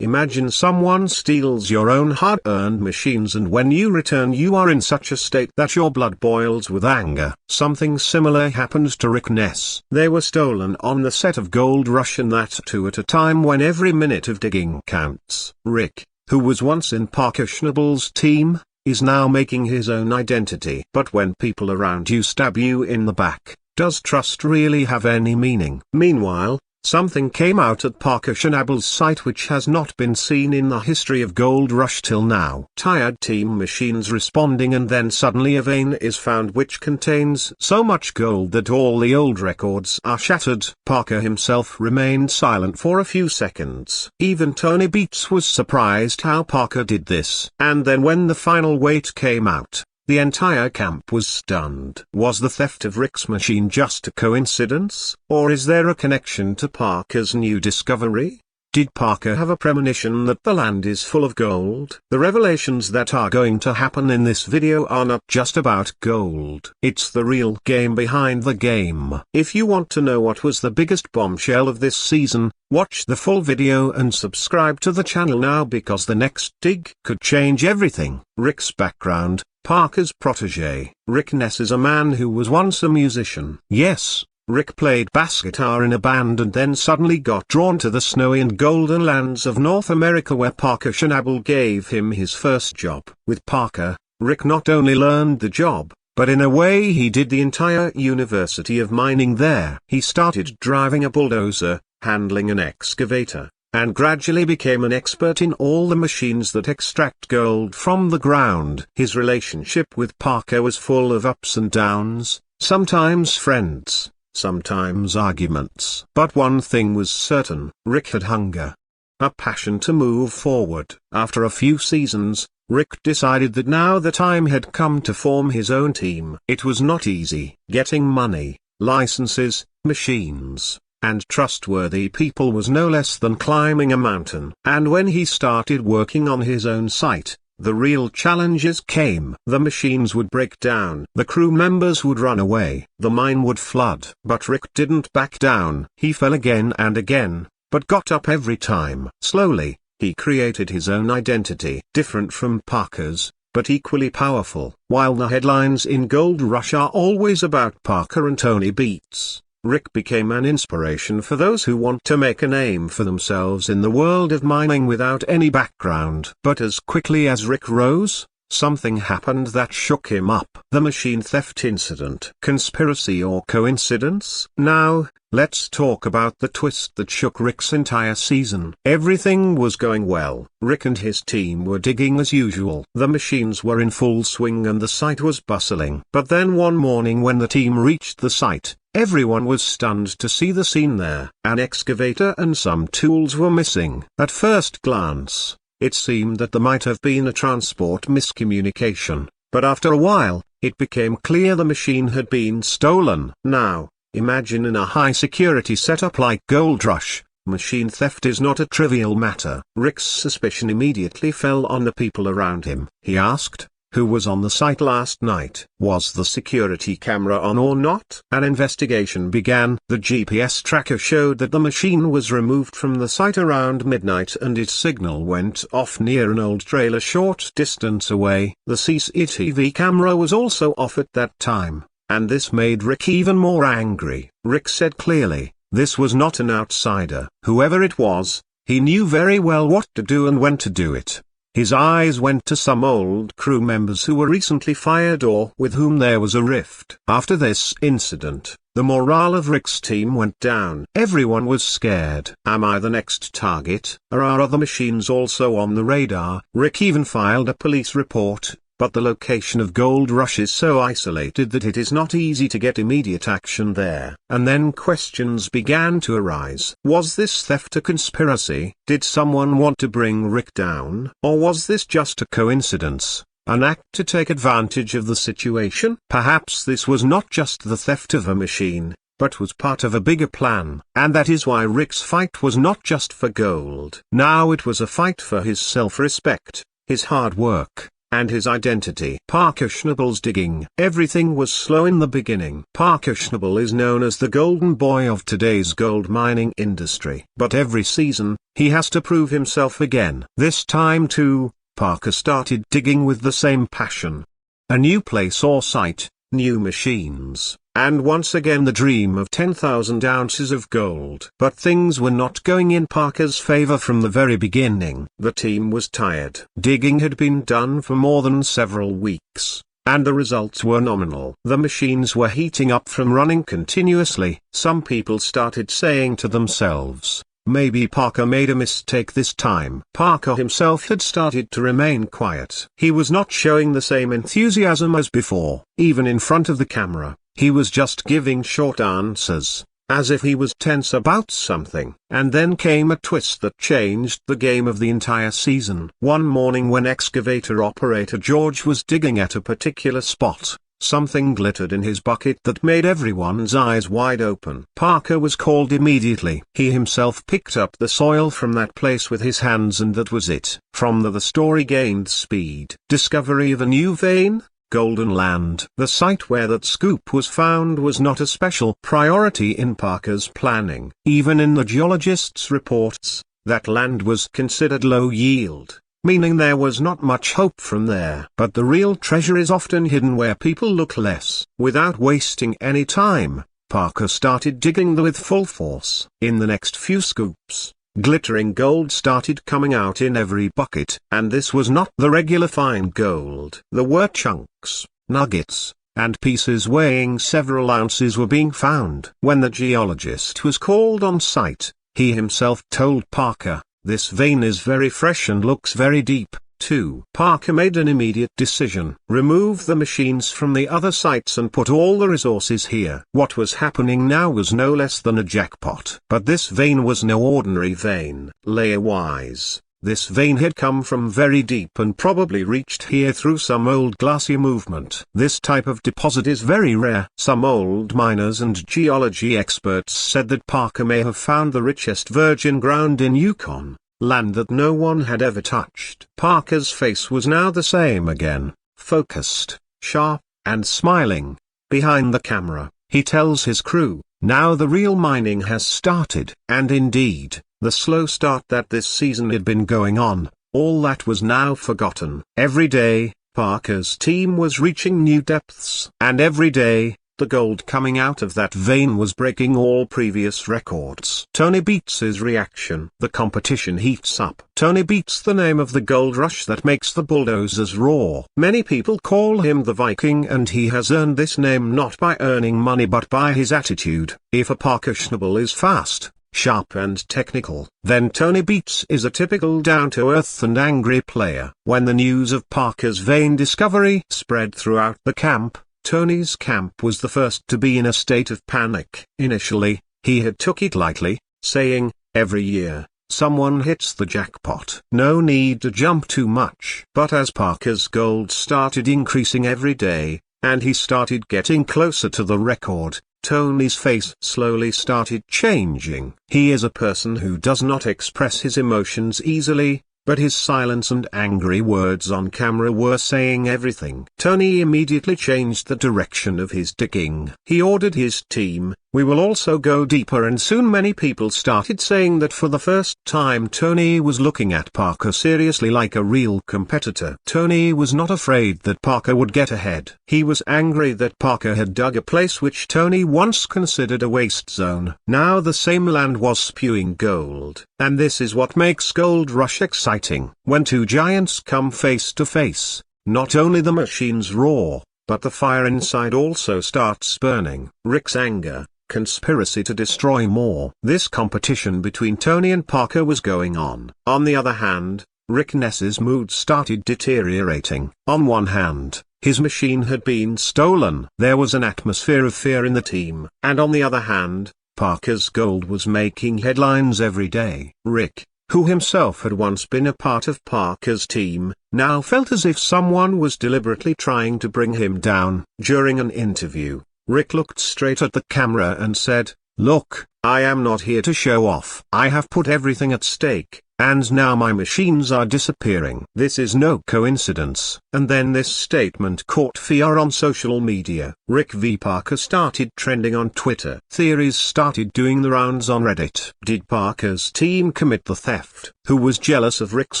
Imagine someone steals your own hard-earned machines, and when you return you are in such a state that your blood boils with anger. Something similar happened to Rick Ness. They were stolen on the set of Gold Rush, and that too at a time when every minute of digging counts. Rick, who was once in Parker Schnabel's team, is now making his own identity. But when people around you stab you in the back, does trust really have any meaning? Meanwhile, something came out at Parker Schnabel's site which has not been seen in the history of Gold Rush till now. Tired team machines responding, and then suddenly a vein is found which contains so much gold that all the old records are shattered. Parker himself remained silent for a few seconds. Even Tony Beats was surprised how Parker did this. And then when the final weight came out, the entire camp was stunned. Was the theft of Rick's machine just a coincidence, or is there a connection to Parker's new discovery? Did Parker have a premonition that the land is full of gold? The revelations that are going to happen in this video are not just about gold. It's the real game behind the game. If you want to know what was the biggest bombshell of this season, watch the full video and subscribe to the channel now, because the next dig could change everything. Rick's background. Parker's protege. Rick Ness is a man who was once a musician. Yes, Rick played bass guitar in a band and then suddenly got drawn to the snowy and golden lands of North America, where Parker Schnabel gave him his first job. With Parker, Rick not only learned the job, but in a way he did the entire University of Mining there. He started driving a bulldozer, handling an excavator, and gradually became an expert in all the machines that extract gold from the ground. His relationship with Parker was full of ups and downs, sometimes friends, sometimes arguments. But one thing was certain: Rick had hunger, a passion to move forward. After a few seasons, Rick decided that now the time had come to form his own team. It was not easy. Getting money, licenses, machines, and trustworthy people was no less than climbing a mountain. And when he started working on his own site, the real challenges came. The machines would break down, the crew members would run away, the mine would flood. But Rick didn't back down. He fell again and again, but got up every time. Slowly, he created his own identity, different from Parker's, but equally powerful. While the headlines in Gold Rush are always about Parker and Tony Beats, Rick became an inspiration for those who want to make a name for themselves in the world of mining without any background. But as quickly as Rick rose, something happened that shook him up. The machine theft incident. Conspiracy or coincidence? Now, let's talk about the twist that shook Rick's entire season. Everything was going well. Rick and his team were digging as usual. The machines were in full swing and the site was bustling. But then one morning when the team reached the site, everyone was stunned to see the scene there. An excavator and some tools were missing. At first glance, it seemed that there might have been a transport miscommunication, but after a while, it became clear the machine had been stolen. Now, imagine in a high-security setup like Gold Rush, machine theft is not a trivial matter. Rick's suspicion immediately fell on the people around him. He asked, who was on the site last night? Was the security camera on or not? An investigation began. The GPS tracker showed that the machine was removed from the site around midnight and its signal went off near an old trail a short distance away. The CCTV camera was also off at that time, and this made Rick even more angry. Rick said clearly, this was not an outsider. Whoever it was, he knew very well what to do and when to do it. His eyes went to some old crew members who were recently fired or with whom there was a rift. After this incident, the morale of Rick's team went down. Everyone was scared. Am I the next target? Are other machines also on the radar? Rick even filed a police report, but the location of Gold Rush is so isolated that it is not easy to get immediate action there. And then questions began to arise. Was this theft a conspiracy? Did someone want to bring Rick down? Or was this just a coincidence, an act to take advantage of the situation? Perhaps this was not just the theft of a machine, but was part of a bigger plan. And that is why Rick's fight was not just for gold. Now it was a fight for his self-respect, his hard work, and his identity. Parker Schnabel's digging. Everything was slow in the beginning. Parker Schnabel is known as the golden boy of today's gold mining industry. But every season, he has to prove himself again. This time too, Parker started digging with the same passion. A new place or site, new machines, and once again the dream of 10,000 ounces of gold. But things were not going in Parker's favor from the very beginning. The team was tired. Digging had been done for more than several weeks, and the results were nominal. The machines were heating up from running continuously. Some people started saying to themselves, maybe Parker made a mistake this time. Parker himself had started to remain quiet. He was not showing the same enthusiasm as before. Even in front of the camera, he was just giving short answers, as if he was tense about something. And then came a twist that changed the game of the entire season. One morning when excavator operator George was digging at a particular spot, something glittered in his bucket that made everyone's eyes wide open. Parker was called immediately. He himself picked up the soil from that place with his hands, and that was it. From the story gained speed. Discovery of a new vein, Golden Land. The site where that scoop was found was not a special priority in Parker's planning. Even in the geologists' reports, that land was considered low yield, meaning there was not much hope from there. But the real treasure is often hidden where people look less. Without wasting any time, Parker started digging with full force. In the next few scoops, glittering gold started coming out in every bucket. And this was not the regular fine gold. There were chunks, nuggets, and pieces weighing several ounces were being found. When the geologist was called on site, he himself told Parker, "This vein is very fresh and looks very deep, too." Parker made an immediate decision. Remove the machines from the other sites and put all the resources here. What was happening now was no less than a jackpot. But this vein was no ordinary vein. Layer-wise, this vein had come from very deep and probably reached here through some old glacier movement. This type of deposit is very rare. Some old miners and geology experts said that Parker may have found the richest virgin ground in Yukon, land that no one had ever touched. Parker's face was now the same again, focused, sharp, and smiling. Behind the camera, he tells his crew, now the real mining has started. And indeed, the slow start that this season had been going on, all that was now forgotten. Every day, Parker's team was reaching new depths. And every day, the gold coming out of that vein was breaking all previous records. Tony Beats's reaction. The competition heats up. Tony Beats, the name of the gold rush that makes the bulldozers roar. Many people call him the Viking, and he has earned this name not by earning money but by his attitude. If a Parker Schnabel is fast, sharp and technical, then Tony Beats is a typical down-to-earth and angry player. When the news of Parker's vein discovery spread throughout the camp, Tony's camp was the first to be in a state of panic. Initially, he had took it lightly, saying, every year, someone hits the jackpot. No need to jump too much. But as Parker's gold started increasing every day, and he started getting closer to the record, Tony's face slowly started changing. He is a person who does not express his emotions easily, but his silence and angry words on camera were saying everything. Tony immediately changed the direction of his digging. He ordered his team, "We will also go deeper," and soon many people started saying that for the first time Tony was looking at Parker seriously like a real competitor. Tony was not afraid that Parker would get ahead. He was angry that Parker had dug a place which Tony once considered a waste zone. Now the same land was spewing gold. And this is what makes Gold Rush exciting. When two giants come face to face, not only the machines roar, but the fire inside also starts burning. Rick's anger, conspiracy to destroy more. This competition between Tony and Parker was going on. On the other hand, Rick Ness's mood started deteriorating. On one hand, his machine had been stolen. There was an atmosphere of fear in the team. And on the other hand, Parker's gold was making headlines every day. Rick, who himself had once been a part of Parker's team, now felt as if someone was deliberately trying to bring him down. During an interview, Rick looked straight at the camera and said, "Look, I am not here to show off. I have put everything at stake, and now my machines are disappearing. This is no coincidence." And then this statement caught fire on social media. Rick v. Parker started trending on Twitter. Theories started doing the rounds on Reddit. Did Parker's team commit the theft? Who was jealous of Rick's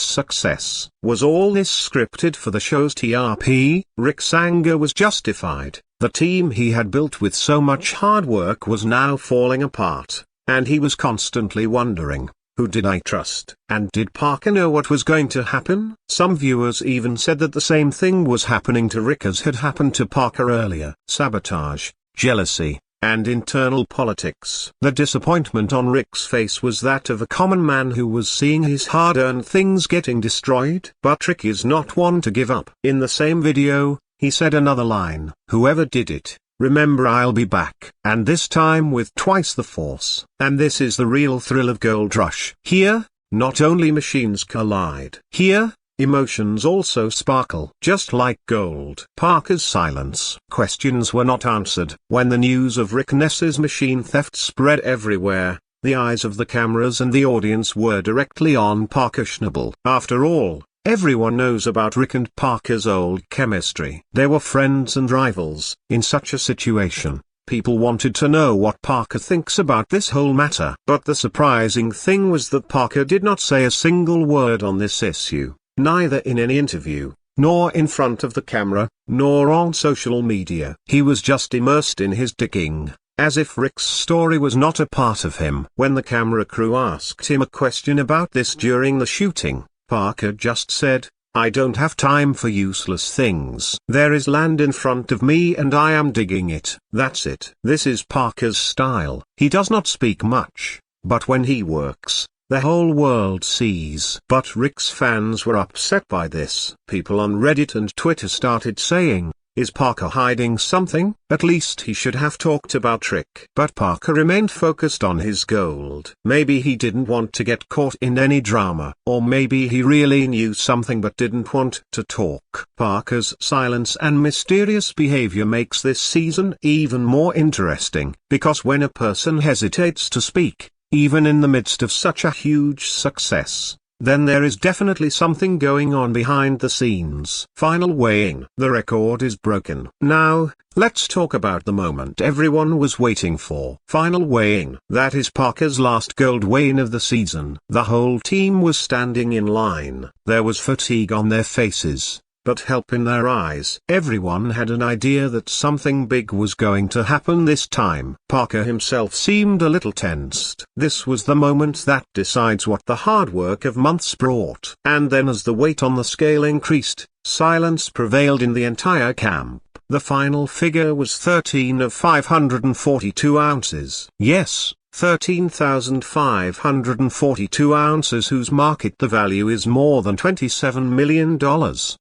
success? Was all this scripted for the show's TRP? Rick's anger was justified. The team he had built with so much hard work was now falling apart, and he was constantly wondering, who did I trust? And did Parker know what was going to happen? Some viewers even said that the same thing was happening to Rick as had happened to Parker earlier. Sabotage, jealousy, and internal politics. The disappointment on Rick's face was that of a common man who was seeing his hard-earned things getting destroyed. But Rick is not one to give up. In the same video, he said another line, "Whoever did it, remember I'll be back." And this time with twice the force. And this is the real thrill of Gold Rush. Here, not only machines collide. Here, emotions also sparkle. Just like gold. Parker's silence. Questions were not answered. When the news of Rick Ness's machine theft spread everywhere, the eyes of the cameras and the audience were directly on Parker Schnabel. After all, everyone knows about Rick and Parker's old chemistry. They were friends and rivals. In such a situation, people wanted to know what Parker thinks about this whole matter. But the surprising thing was that Parker did not say a single word on this issue, neither in any interview, nor in front of the camera, nor on social media. He was just immersed in his digging, as if Rick's story was not a part of him. When the camera crew asked him a question about this during the shooting, Parker just said, "I don't have time for useless things. There is land in front of me and I am digging it." That's it. This is Parker's style. He does not speak much, but when he works, the whole world sees. But Rick's fans were upset by this. People on Reddit and Twitter started saying, "Is Parker hiding something? At least he should have talked about Rick." But Parker remained focused on his gold. Maybe he didn't want to get caught in any drama. Or maybe he really knew something but didn't want to talk. Parker's silence and mysterious behavior makes this season even more interesting, because when a person hesitates to speak, even in the midst of such a huge success, then there is definitely something going on behind the scenes. Final weighing. The record is broken. Now, let's talk about the moment everyone was waiting for. Final weighing. That is Parker's last gold weigh-in of the season. The whole team was standing in line. There was fatigue on their faces, but help in their eyes. Everyone had an idea that something big was going to happen this time. Parker himself seemed a little tensed. This was the moment that decides what the hard work of months brought. And then as the weight on the scale increased, silence prevailed in the entire camp. The final figure was 13 of 542 ounces. Yes, 13,542 ounces, whose market value is more than $27 million.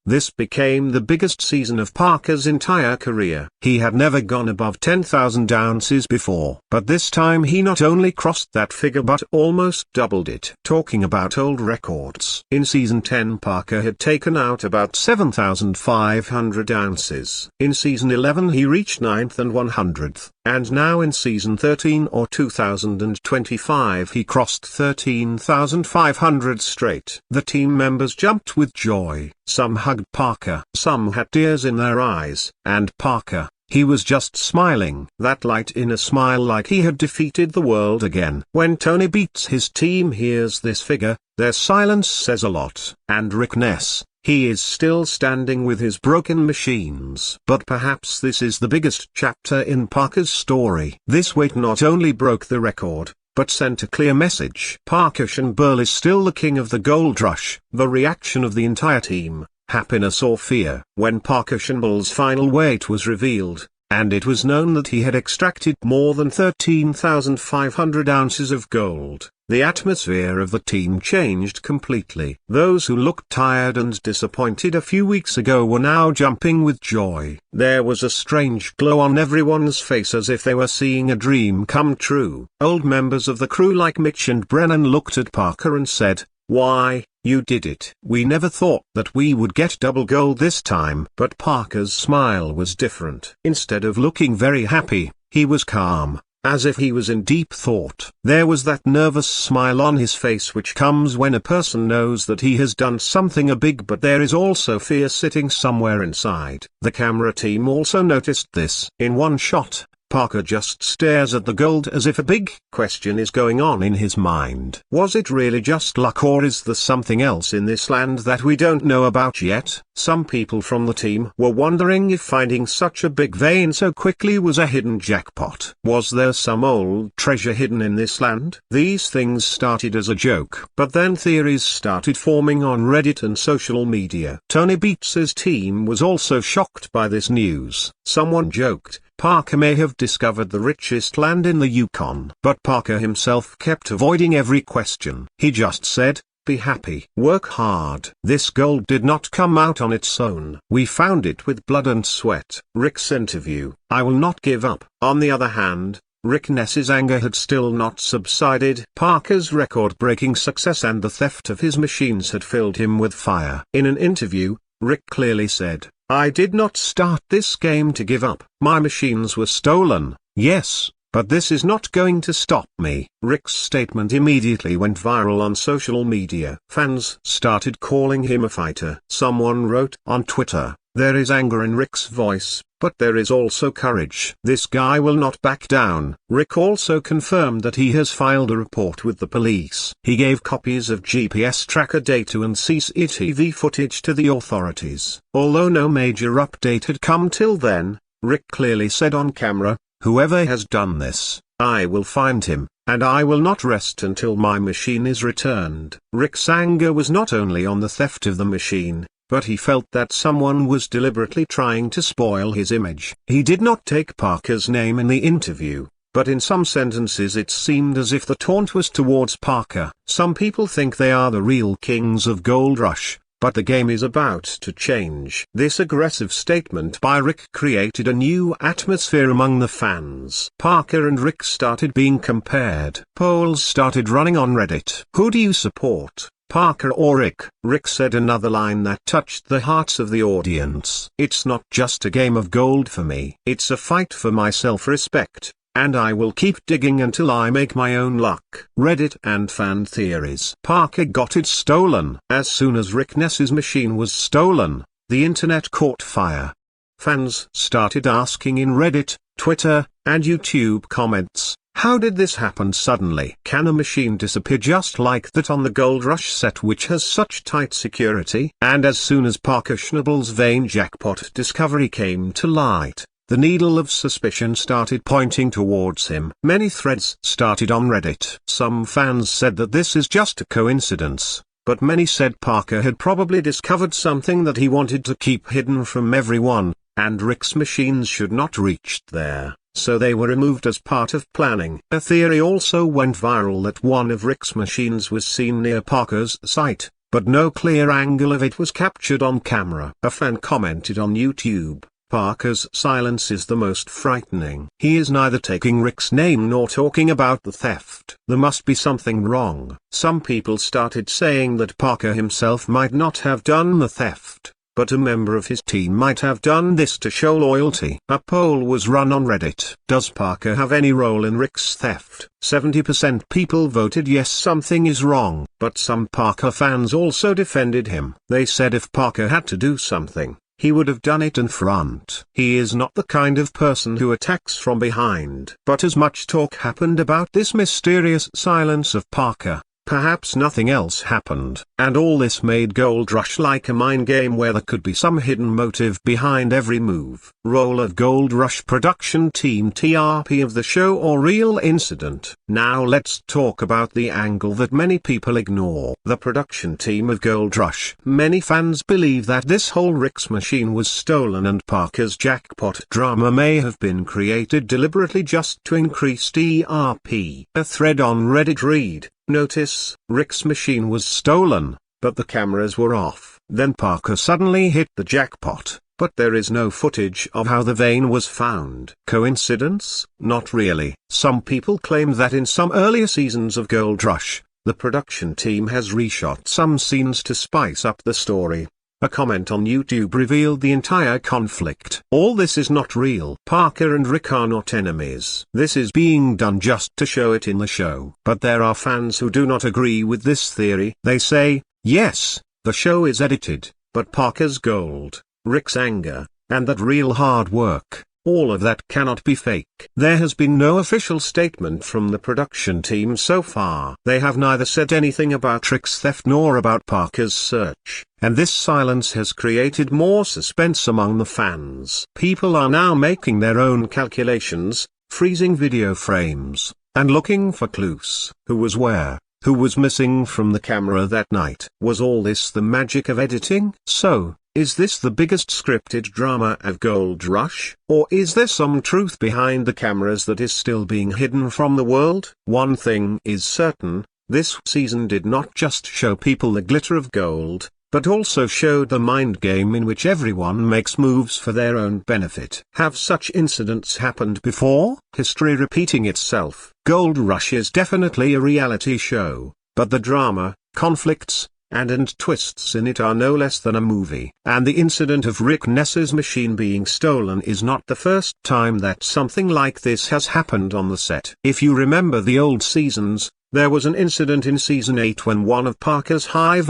This became the biggest season of Parker's entire career. He had never gone above 10,000 ounces before. But this time he not only crossed that figure but almost doubled it. Talking about old records. In Season 10 Parker had taken out about 7,500 ounces. In Season 11 he reached 9th and 100th. And now in Season 13 or 2025 he crossed 13,500 straight. The team members jumped with joy. Some hugged Parker. Some had tears in their eyes. And Parker, he was just smiling. That light in a smile, like he had defeated the world again. When Tony Beats his team hears this figure, their silence says a lot. And Rick Ness, he is still standing with his broken machines. But perhaps this is the biggest chapter in Parker's story. This weight not only broke the record, but sent a clear message. Parker Schnabel is still the king of the Gold Rush. The reaction of the entire team, happiness or fear. When Parker Schnabel's final weight was revealed, and it was known that he had extracted more than 13,500 ounces of gold, the atmosphere of the team changed completely. Those who looked tired and disappointed a few weeks ago were now jumping with joy. There was a strange glow on everyone's face, as if they were seeing a dream come true. Old members of the crew like Mitch and Brennan looked at Parker and said, "Why, you did it. We never thought that we would get double gold this time." But Parker's smile was different. Instead of looking very happy, he was calm, as if he was in deep thought. There was that nervous smile on his face which comes when a person knows that he has done something big, but there is also fear sitting somewhere inside. The camera team also noticed this. In one shot, Parker just stares at the gold as if a big question is going on in his mind. Was it really just luck, or is there something else in this land that we don't know about yet? Some people from the team were wondering if finding such a big vein so quickly was a hidden jackpot. Was there some old treasure hidden in this land? These things started as a joke, but then theories started forming on Reddit and social media. Tony Beats's team was also shocked by this news. Someone joked, Parker may have discovered the richest land in the Yukon. But Parker himself kept avoiding every question. He just said, "Be happy. Work hard." This gold did not come out on its own. "We found it with blood and sweat." Rick's interview, "I will not give up." On the other hand, Rick Ness's anger had still not subsided. Parker's record-breaking success and the theft of his machines had filled him with fire. In an interview, Rick clearly said, "I did not start this game to give up. My machines were stolen, yes, but this is not going to stop me." Rick's statement immediately went viral on social media. Fans started calling him a fighter. Someone wrote on Twitter, "There is anger in Rick's voice, but there is also courage. This guy will not back down." Rick also confirmed that he has filed a report with the police. He gave copies of GPS tracker data and CCTV footage to the authorities. Although no major update had come till then, Rick clearly said on camera, "Whoever has done this, I will find him, and I will not rest until my machine is returned." Rick's anger was not only on the theft of the machine, but he felt that someone was deliberately trying to spoil his image. He did not take Parker's name in the interview, but in some sentences it seemed as if the taunt was towards Parker. Some people think they are the real kings of Gold Rush, but the game is about to change. This aggressive statement by Rick created a new atmosphere among the fans. Parker and Rick started being compared. Polls started running on Reddit. Who do you support, Parker or Rick? Rick said another line that touched the hearts of the audience. "It's not just a game of gold for me. It's a fight for my self-respect, and I will keep digging until I make my own luck." Reddit and fan theories. Parker got it stolen. As soon as Rick Ness's machine was stolen, the internet caught fire. Fans started asking in Reddit, Twitter, and YouTube comments, how did this happen suddenly? Can a machine disappear just like that on the Gold Rush set, which has such tight security? And as soon as Parker Schnabel's vein jackpot discovery came to light, the needle of suspicion started pointing towards him. Many threads started on Reddit. Some fans said that this is just a coincidence, but many said Parker had probably discovered something that he wanted to keep hidden from everyone, and Rick's machines should not reach there, so they were removed as part of planning. A theory also went viral that one of Rick's machines was seen near Parker's site, but no clear angle of it was captured on camera. A fan commented on YouTube, "Parker's silence is the most frightening. He is neither taking Rick's name nor talking about the theft. There must be something wrong." Some people started saying that Parker himself might not have done the theft, but a member of his team might have done this to show loyalty. A poll was run on Reddit. Does Parker have any role in Rick's theft? 70% people voted yes, something is wrong. But some Parker fans also defended him. They said if Parker had to do something, he would have done it in front. He is not the kind of person who attacks from behind. But as much talk happened about this mysterious silence of Parker, perhaps nothing else happened. And all this made Gold Rush like a mind game where there could be some hidden motive behind every move. Role of Gold Rush production team, TRP of the show or real incident. Now let's talk about the angle that many people ignore. The production team of Gold Rush. Many fans believe that this whole Rick's machine was stolen and Parker's jackpot drama may have been created deliberately just to increase TRP. A thread on Reddit read, "Notice, Rick's machine was stolen, but the cameras were off. Then Parker suddenly hit the jackpot, but there is no footage of how the vein was found." Coincidence? Not really. Some people claim that in some earlier seasons of Gold Rush, the production team has reshot some scenes to spice up the story. A comment on YouTube revealed the entire conflict. All this is not real. Parker and Rick are not enemies. This is being done just to show it in the show. But there are fans who do not agree with this theory. They say, yes, the show is edited, but Parker's gold, Rick's anger, and that real hard work, all of that cannot be fake. There has been no official statement from the production team so far. They have neither said anything about Rick's theft nor about Parker's search, and this silence has created more suspense among the fans. People are now making their own calculations, freezing video frames, and looking for clues. Who was where? Who was missing from the camera that night? Was all this the magic of editing? So, is this the biggest scripted drama of Gold Rush? Or is there some truth behind the cameras that is still being hidden from the world? One thing is certain, this season did not just show people the glitter of gold, but also showed the mind game in which everyone makes moves for their own benefit. Have such incidents happened before? History repeating itself. Gold Rush is definitely a reality show, but the drama, conflicts, and twists in it are no less than a movie. And the incident of Rick Ness's machine being stolen is not the first time that something like this has happened on the set. If you remember the old seasons, there was an incident in season 8 when one of Parker's high